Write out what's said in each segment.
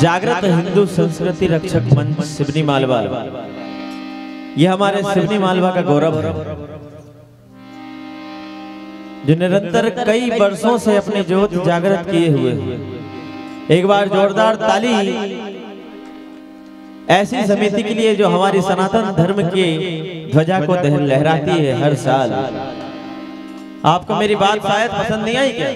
जागृत हिंदू संस्कृति रक्षक मंच सिवनी मालवा, यह हमारे सिवनी मालवा का गौरव है, जो निरंतर कई वर्षों से अपनी ज्योत जागृत किए हुए हैं। एक बार जोरदार ताली ऐसी समिति के लिए जो हमारी सनातन धर्म की ध्वजा को लहराती है हर साल। आपको मेरी बात शायद पसंद नहीं आई क्या?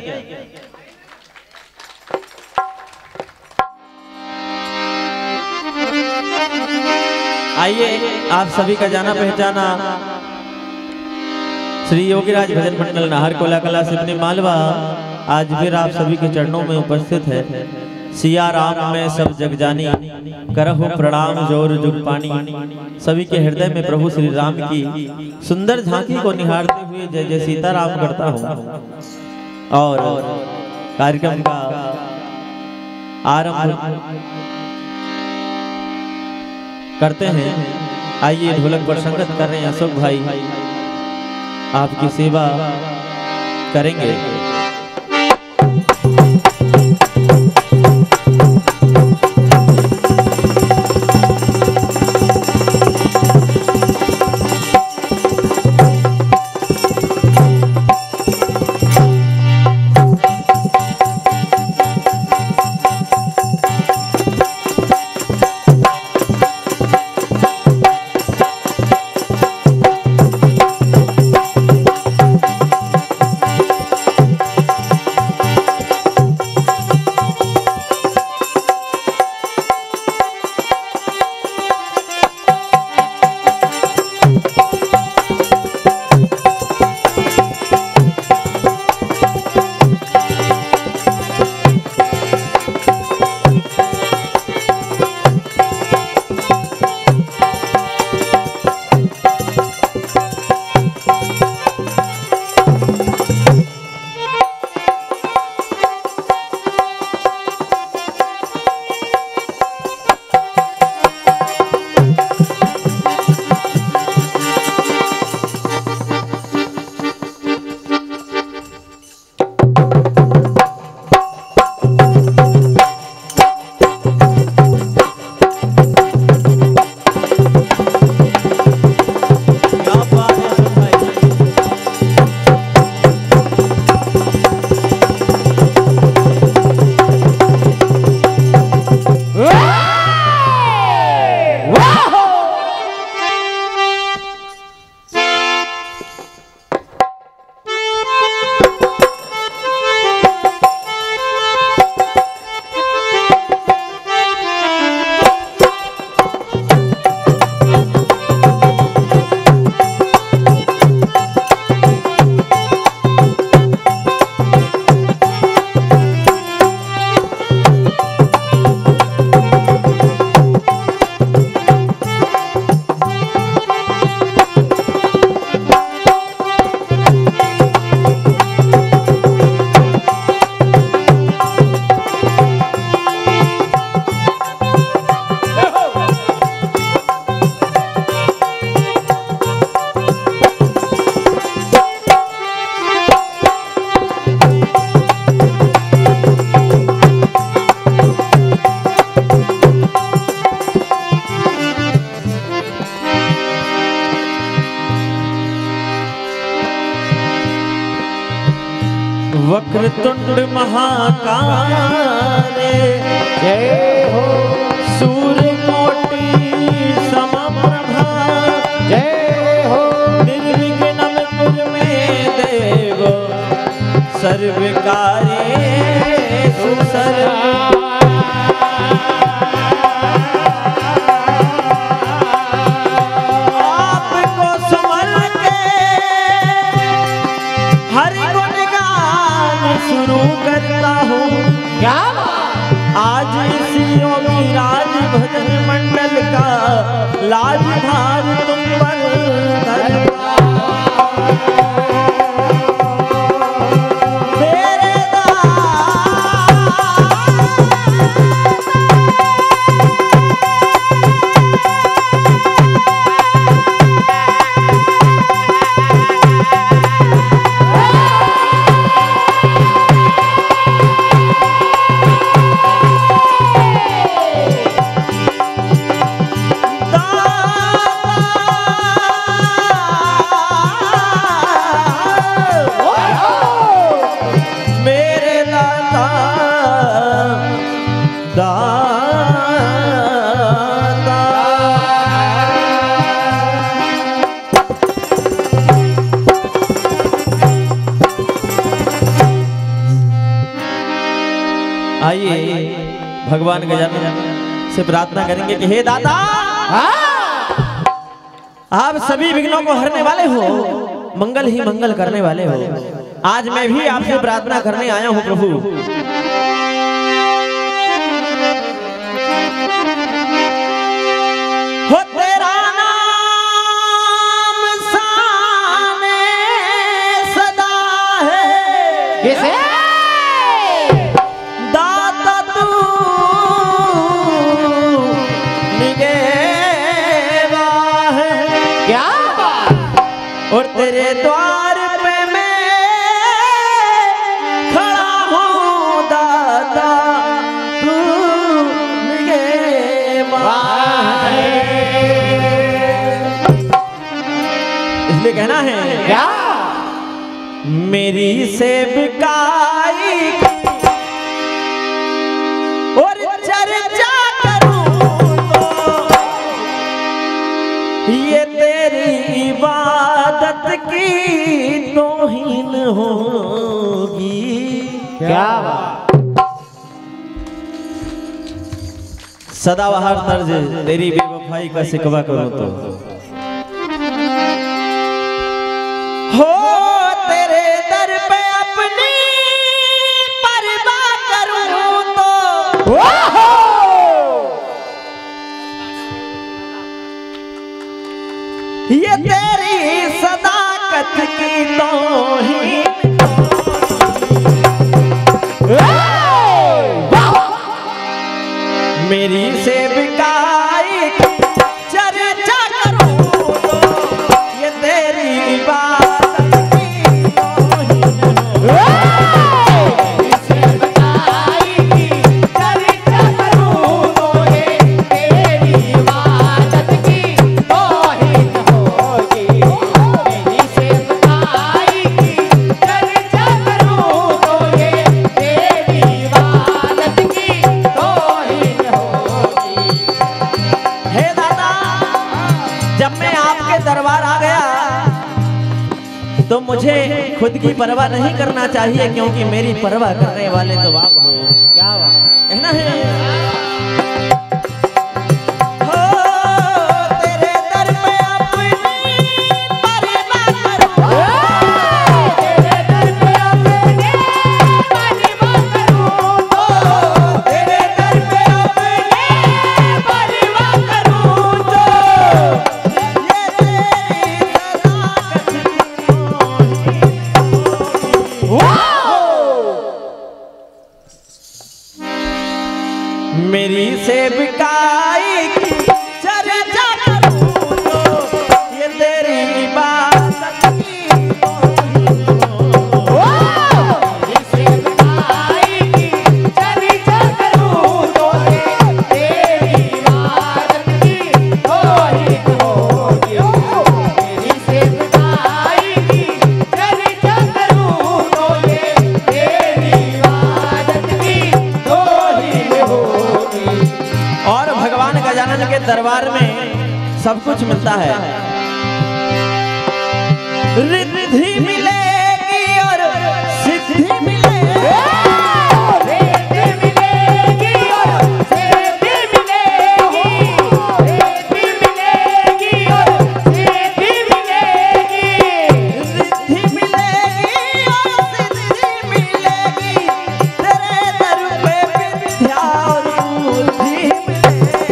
आइए आप सभी का जाना पहचाना श्री योगीराज भजन मंडल नाहरकोला कला सिवनी मालवा आज फिर आप सभी के चरणों में उपस्थित है। सिया राम में सब जग जानी, करहु प्रणाम जोर जुग पानी। सभी के हृदय में प्रभु श्री राम की सुंदर झांकी को निहारते हुए जय जय सीताराम करता हूँ और कार्यक्रम का आरंभ करते हैं। आइए ढोलक पर संगत कर रहे हैं अशोक भाई, आपकी सेवा करेंगे। वक्रतुंड महाकाय जय हो, सूर्यकोटि समप्रभा जय हो, निर्विघ्नं कुरु मे देव सर्वकार्येषु सर्वदा। करता हूँ क्या आज इसी योगीराज भजन मंडल का लाज भार तुम पर करता दाता। आइए भगवान गजानन से प्रार्थना करेंगे कि हे दाता, आप सभी विघ्नों को हरने वाले हो, मंगल ही मंगल करने वाले हो। आज मैं भी आपसे प्रार्थना करने आया हूं प्रभु। हो तेरा नाम साने सदा है, कैसे दाता तू निगेवा है। क्या और तेरे द्वार पे मैं खड़ा हूँ दाता तू निगेवा है। इसलिए कहना है क्या मेरी सेवकाई और चर्चा करूं तो ये तेरी इबादत की तौहीन होगी। क्या सदाबहार तर्ज तेरी बेवफाई का शिकवा करूं तो हो तेरे दर पे अपनी परवाह करूं तो ये तेरी सदाकत की तौहीन मेरी सेवकाई चर्चा करूं तो ये तेरी इबादत की तौहीन मेरी सेवकाई की चर्चा करूं तो ये तेरी इबादत की तौहीन होगी। मेरी सेवकाई की चर्चा करूं तो ये तेरी इबादत की तौहीन होगी। हे दादा, जब मैं आपके दरबार आ गया तो मुझे खुद की परवाह नहीं करना चाहिए, क्योंकि मेरी परवाह करने वाले तो आप हो। क्या बात कहना है हो तेरे दर पे अपनी परवाह करूं, तेरे दर पे अपने परवाह करूं तो तेरे दर पे अपनी परवाह करूं तो ये तेरी सदाकत की मेरी सेवकाई की चर्चा करूं तो ये तेरी इबादत की तौहीन मेरी सेवकाई की चर्चा करूं तो ये तेरी इबादत की तौहीन होगी। मेरी सेवकाई की चर्चा करूं तो ये तेरी इबादत की तौहीन होगी। और भगवान गजानन के दरबार में सब कुछ मिलता है। रिद्धि मिलेगी और सिद्धि मिलेगी, रेती मिलेगी और सेती मिलेगी, रेती मिलेगी और सेती मिलेगी। रिद्धि मिलेगी और सिद्धि मिलेगी, तेरे दर पे विद्या और बुद्धि मिलेगी।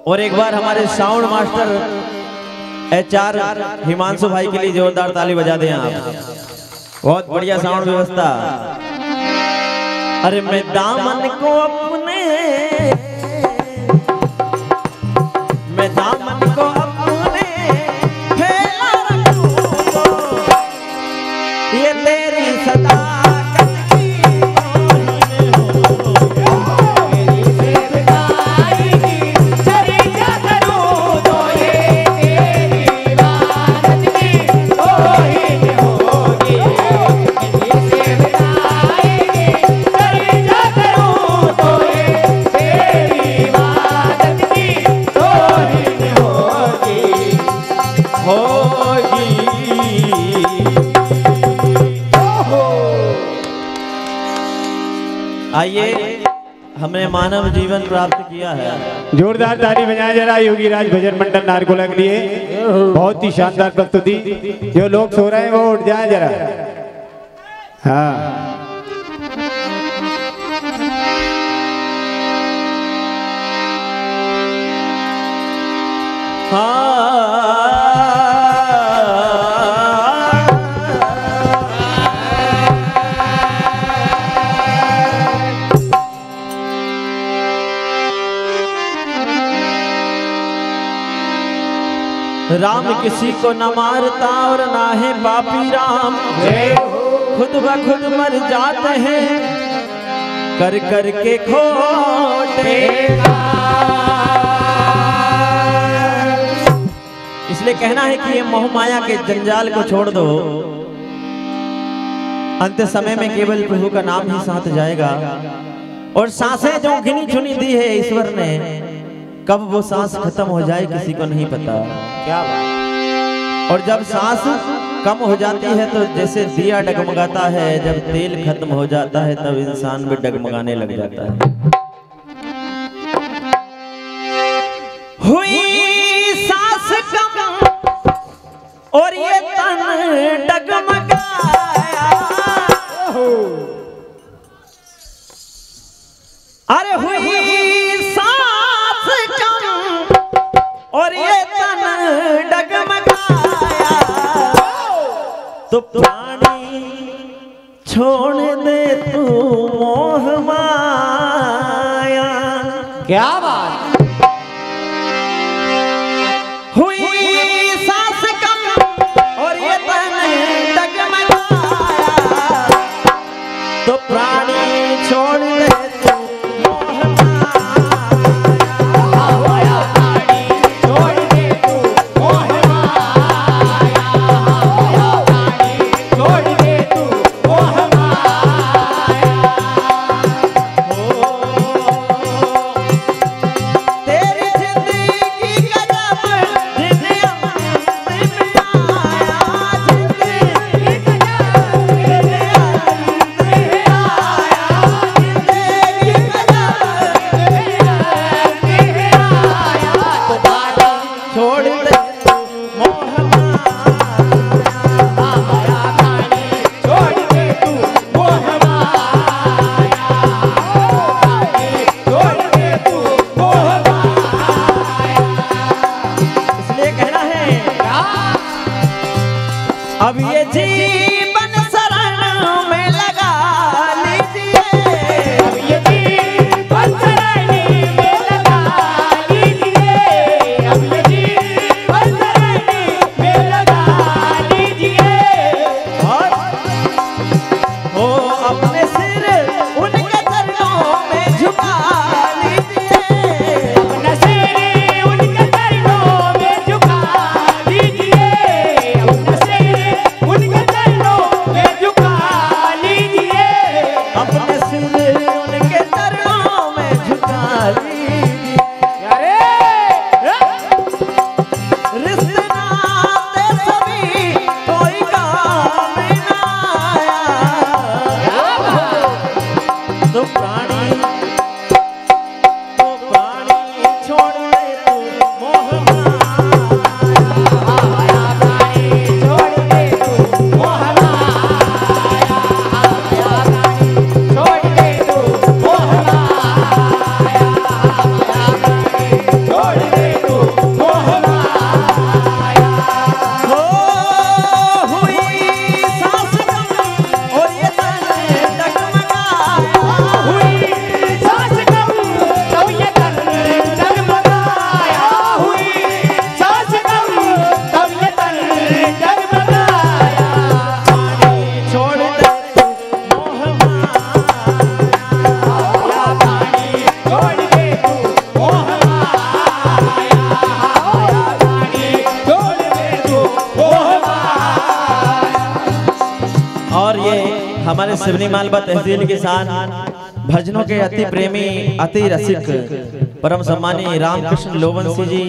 और एक बार हमारे साउंड मास्टर HR हिमांशु भाई के लिए जोरदार ताली बजा दें आप। बहुत बढ़िया साउंड व्यवस्था। अरे मैं दामन को अपने, मैं दामन को अपने फैला रखूं तो ये तेरी सदाकत की तौहीन होगी। मेरी सेवकाई की चर्चा करूं तो ये तेरी इबादत की तौहीन होगी। मेरी सेवकाई की चर्चा करूं हमने मानव जीवन प्राप्त किया है। जोरदार ताली बजाएं जरा योगी राज भजन मंडल नारकोला के लिए। बहुत ही शानदार प्रस्तुति। जो लोग सो रहे हैं वो उठ जाएं जरा। हाँ राम किसी को न मारता और ना है पापी राम, खुद ब खुद मर जाते हैं कर कर के खोटे। इसलिए कहना है कि ये मोह माया के जंजाल को छोड़ दो, अंत समय में केवल प्रभु का नाम ही साथ जाएगा। और सांसें जो गिनी चुनी दी है ईश्वर ने, कब वो सांस खत्म हो जाए किसी को नहीं पता। क्या बात। और जब सांस कम हो जाती है तो जैसे दिया डगमगाता है, जब तेल खत्म हो जाता है तब इंसान भी डगमगाने लग जाता है। हुई सांस कम और ये तन डगमगाया, अरे हुई सांस कम और ये तन डगमगाया, तो प्राणी छोड़ दे तू मोह माया। क्या बात। हुई सांस कम और ये तन डगमगाया, तो प्राणी छोड़ दे तू मोह माया। प्राणी छोड़ दे तू मोह माया, प्राणी छोड़ दे तू मोह माया। तेरी जिंदगी का जब दिन अंतिम आया, जिंदगी का जब दिन अंतिम आया, जिंदगी का जब दिन अंतिम आया, तो बाबा छोड़ दे तू मोह माया। प्राणी छोड़ दे तू मोह माया, प्राणी छोड़ दे तू मोह माया। इसलिए कहना है अब ये जीवन शरण में लगा लीजिए। अब ये जीवन शरणी में लगा लीजिए, अब ये जीवन शरणी में लगा लीजिए। और हो अपने सिर उनके चरणों में झुका लीजिए। अपना सिर उनके चरणों में झुका लीजिए, अपना सिर उनके चरणों में झुका लीजिए। अपने सिर उनके चरणों में झुका लीजिए। अरे रिश्ते नाते सभी कोई काम ना आया, तो प्राणी छोड़ दे तू मोह माया। प्राणी छोड़ दे तू मोह माया, प्राणी छोड़ दे तू मोह माया, प्राणी छोड़ दे तू मोह माया। हो हुई सांस कम और ये तन डगमगाया, हुई सांस कम तब ये तन डगमगाया, हुई सांस कम तब ये तन डगमगाया। छोड़ दे तू मोह या प्राणी छोड़ दे तू मोह माया, या प्राणी छोड़ दे तू मोह माया। और ये हमारे सिवनी मालवा तहसील के साथ भजनों के अति प्रेमी अति रसिक परम सम्मानी रामकृष्ण लोवंशी जी,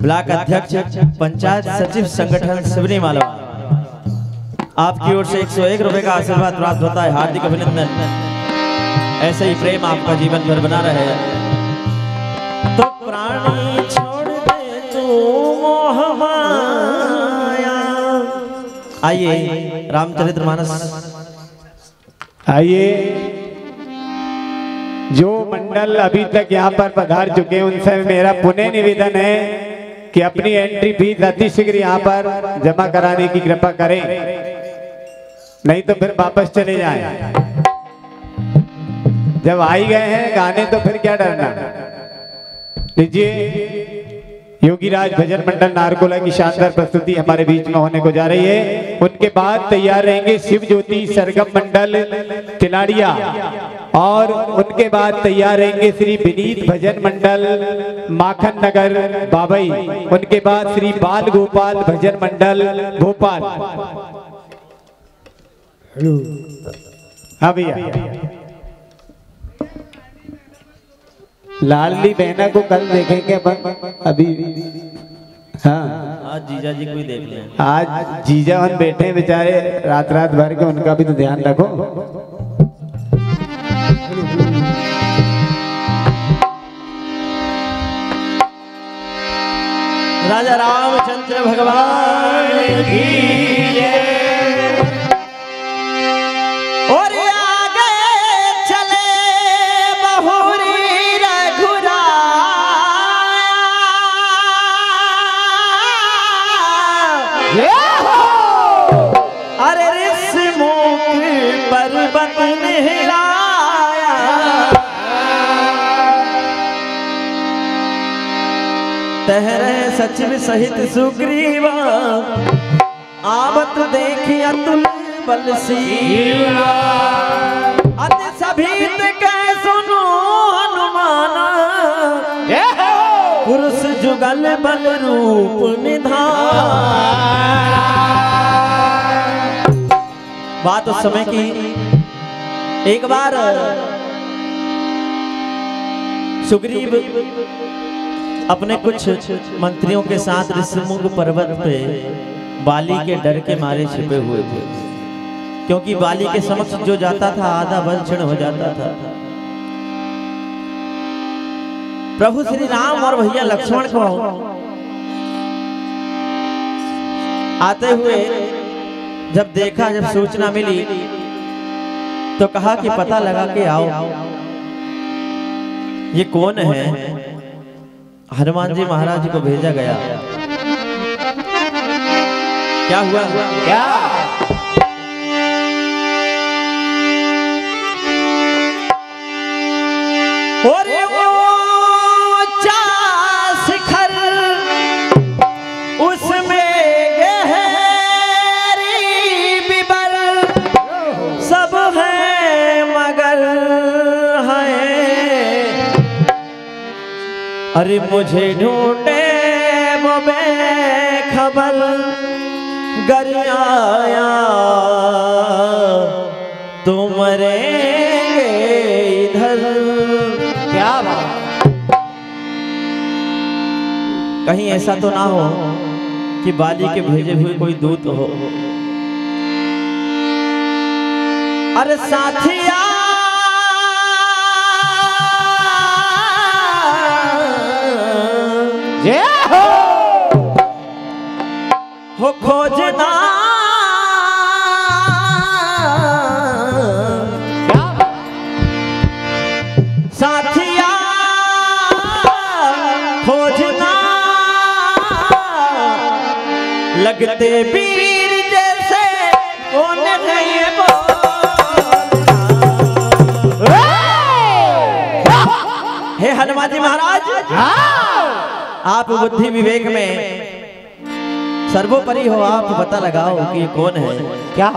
ब्लॉक अध्यक्ष पंचायत सचिव संगठन सिवनी मालवा, आपकी ओर से 101 रुपए का आशीर्वाद प्राप्त होता है। हार्दिक अभिनंदन। ऐसे ही प्रेम आपका जीवन भर बना रहे। तो प्राणी छोड़ दे तू मोह माया। आइए रामचरितमानस। आइए, जो मंडल अभी तक यहाँ पर पधार चुके हैं उनसे मेरा पुनः निवेदन है कि अपनी एंट्री फीस अतिशीघ्र यहाँ पर जमा कराने की कृपा करें, नहीं तो फिर वापस चले जाएं। जब आ ही गए हैं गाने तो फिर क्या डरना। लीजिए, योगीराज भजन मंडल नारकोला की शानदार प्रस्तुति हमारे बीच में होने को जा रही है। उनके बाद तैयार रहेंगे शिव ज्योति सरगम मंडल तिलाड़िया, और उनके बाद तैयार रहेंगे श्री विनीत भजन मंडल माखन नगर बाबई। उनके बाद श्री बाल गोपाल भजन मंडल भोपाल। हाँ भैया, लाडली बहना को कल देखेंगे अभी। हाँ, आज जीजा जी को ही देख लें। आज जीजा हम बैठे हैं बेचारे रात रात भर के, उनका भी तो ध्यान रखो। राजा रामचंद्र भगवान की जय। और आगे चले बहुरी रघुराया। अरे ऋष मुख पर्वत नहलाया। तहरे सचिव सहित सुग्रीवा। आवत देखी अतुल बल सीवा। अति सभीत के सुनो हनुमाना। पुरुष जुगल बल रूप निधान। बात उस समय की, एक बार सुग्रीव अपने कुछ मंत्रियों के साथ ऋषिमुख पर्वत पे बाली के डर के मारे छिपे हुए थे, क्योंकि बाली के समक्ष जो जाता था आधा बल क्षण हो जाता था। प्रभु श्री राम और भैया लक्ष्मण को आते हुए जब देखा, जब सूचना मिली तो कहा कि पता लगा के आओ, ये कौन है। हनुमान जी महाराज को भेजा गया। क्या हुआ? क्या और ऊंचा शिखर उसमें गहरी बिबर सब है मगर है। अरे मुझे ढूंढे वो बेखबर गर आया तो मरेंगे इधर। क्या बात, कहीं ऐसा तो ना हो कि बाली के भेजे हुए कोई दूत हो। अरे साथिया हो खोजना साथिया खोजना लगते वीर जैसे कौन है ये हे हनुमान जी महाराज, आप बुद्धि विवेक में सर्वोपरि हो, आप पता लगाओ कि ये कौन है। क्या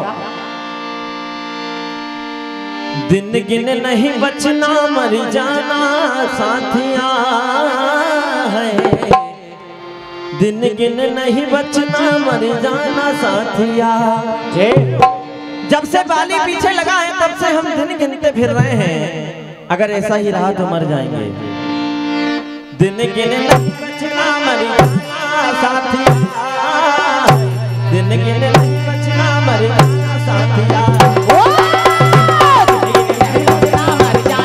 दिन गिन नहीं बचना मर जाना साथिया है। दिन गिन नहीं बचना मर जाना साथिया। जब से बाली पीछे लगा है तब से हम दिन गिनते फिर रहे हैं, अगर ऐसा ही रहा तो मर जाएंगे। दिन गिन नहीं बचना मर जाना साथिया। दिन गिन नहीं बचना मर जाना साथिया। दिन गिन नहीं बचना मर जाना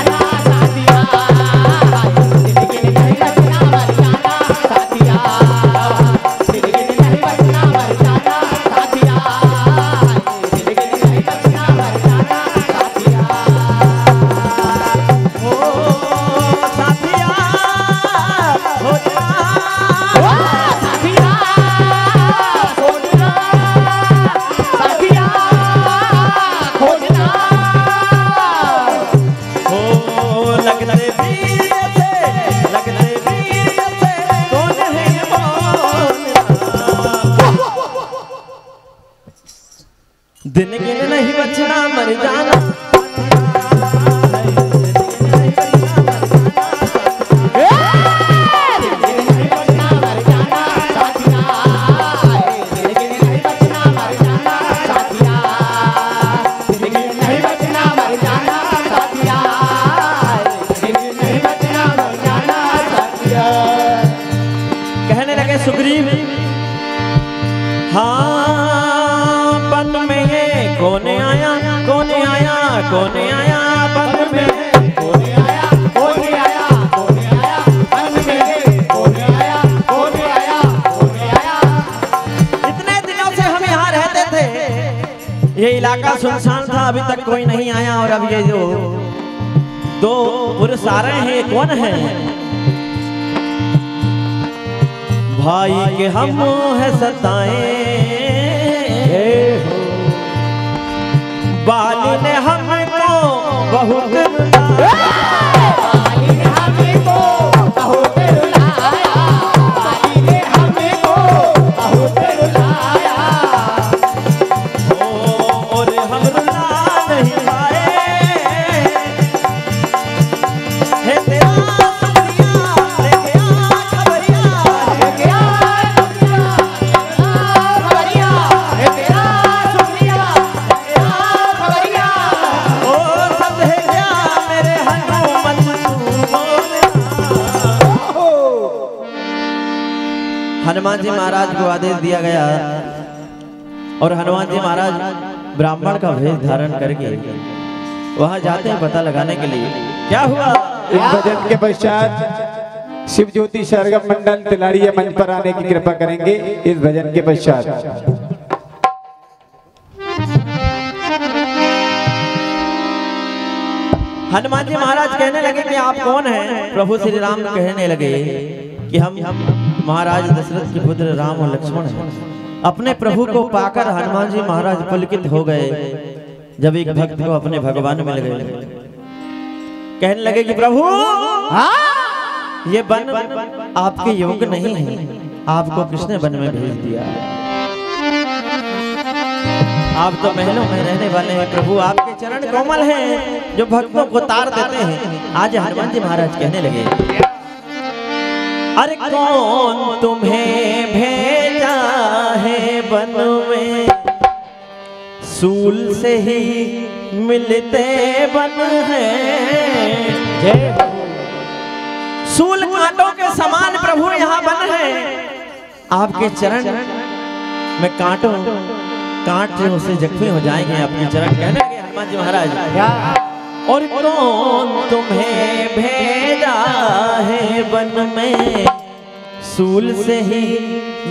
इलाका सुनसान था, अभी तक कोई नहीं आया। और अब ये जो दो पुरुष आ रहे हैं, ये कौन है? भाई के हम है सताए, बाली ने हमको बहुत हनुमान जी महाराज को आदेश दिया गया और हनुमान जी महाराज ब्राह्मण का वेश धारण करके वहां जाते हैं पता लगाने के लिए क्या हुआ। इस भजन के पश्चात शिव ज्योति सरगम मंडल तिलाड़िया मंच पर आने की कृपा करेंगे। इस भजन के पश्चात हनुमान जी महाराज कहने लगे कि आप कौन हैं? प्रभु श्री राम कहने लगे कि हम महाराज दशरथ के पुत्र राम और लक्ष्मण हैं। अपने प्रभु को पाकर हनुमान जी महाराज पुलकित हो गए जब एक भक्त को अपने भगवान मिल गए। कहने लगे कि प्रभु ये वन आपके योग्य नहीं है, आपको किसने वन में भेज दिया? आप तो महलों में रहने वाले हैं प्रभु, आपके चरण कोमल हैं जो भक्तों को तार देते हैं। आज हनुमान जी महाराज कहने लगे अरे कौन तुम्हें भेजा है वन में, सूल से ही मिलते वन है। सूल कांटों के समान प्रभु यहाँ बन है, आपके चरण में कांटों कांट से जख्मी हो जाएंगे अपने चरण। कहने लगे हनुमान जी महाराज और कौन तुम्हें भेजा है वन में, सूल से ही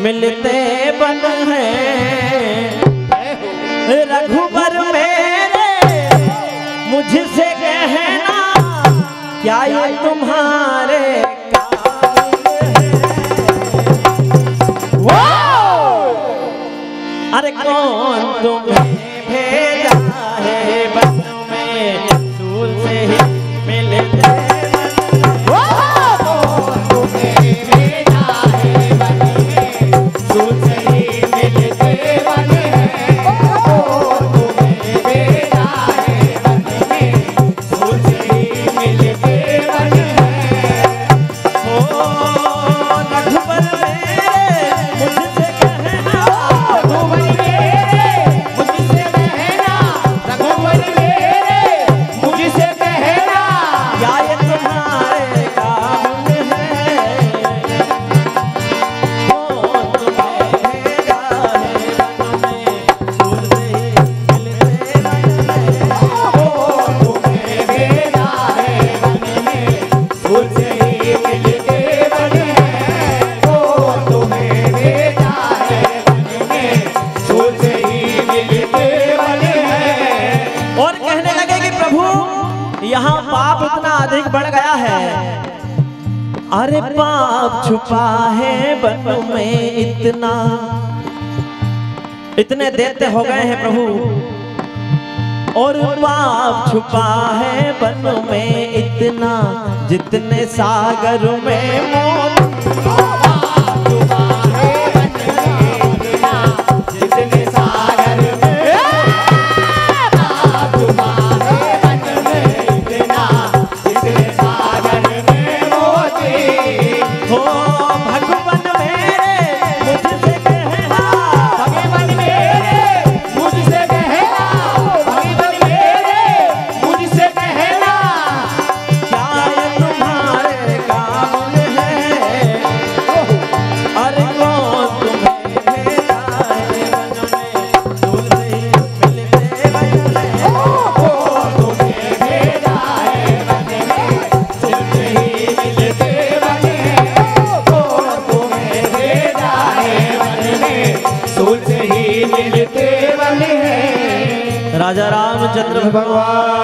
मिलते वन है। रघुबर मेरे मुझसे कहना क्या ये तुम्हारे अरे कौन तुम्हें भेजा है वन में, सूल से ही मिलते अरे पाप छुपा है वन में इतना, इतने देते हो गए हैं प्रभु। और पाप छुपा है वन में इतना, जितने सागर में मोती। जितने सागर में हो भगवान मेरे मुझसे कहना, भगवान मेरे मुझसे कहना, भगवान मेरे मुझसे कहना क्या ये तुम्हारे काम है। रामचंद्र भगवान